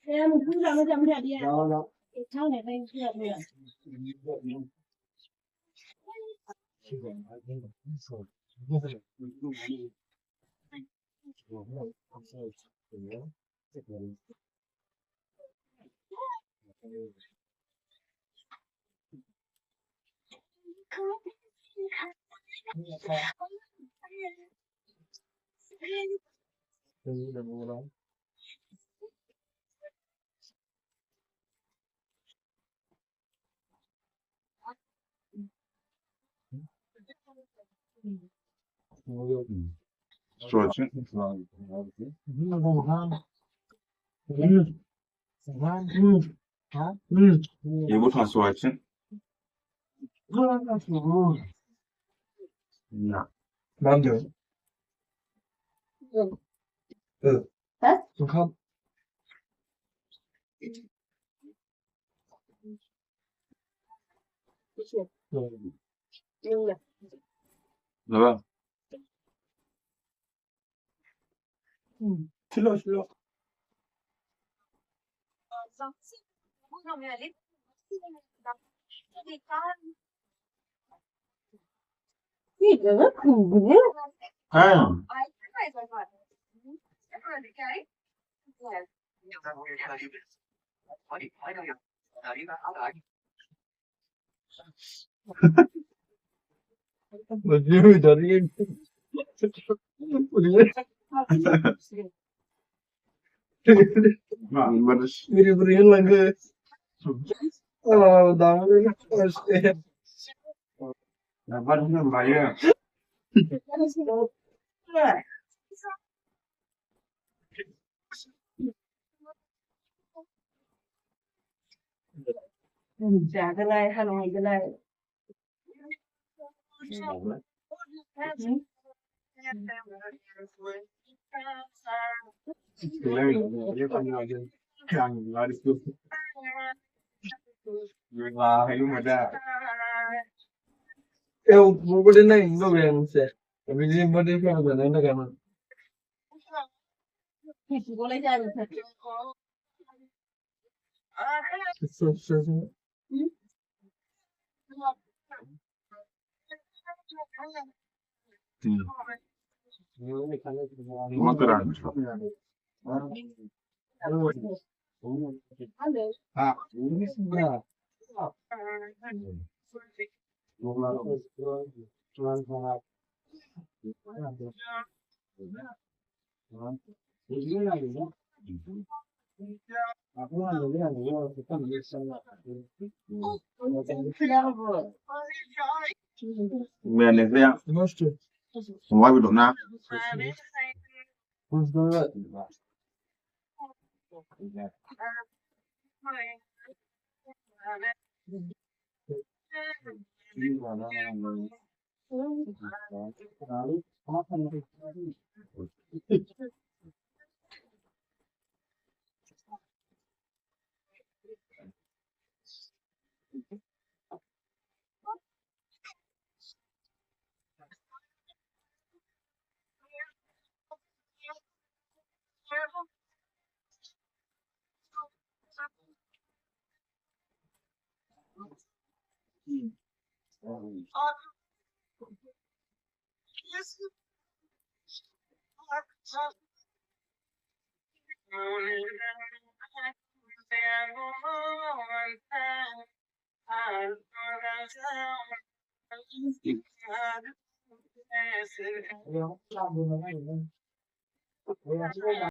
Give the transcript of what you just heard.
Em cứ làm nó chậm chạp đi ạ. Sau này phải chậm nữa. Su için. Yumurta su için. Ya. Ben de. Evet. Hả? Sultan. Nhưng mà Dobra. Şilo şilo. gì nữa khủng Ha. Bacımı darayım. Barış. Biri buraya lagi. Oh, damai pasti. Ya barış mı bayı? Trả cái này, Hà Nội cái này. Càng là được. Người là hay mà đã. Eu vou poder nem não ver não sei. Eu vim de poder ficar fazendo ainda que não. Thì chỉ có lấy ra được thật. Uma grande. Ah, Miền này thế ạ. gosto. Ngoài bị độ na. Vamos dar.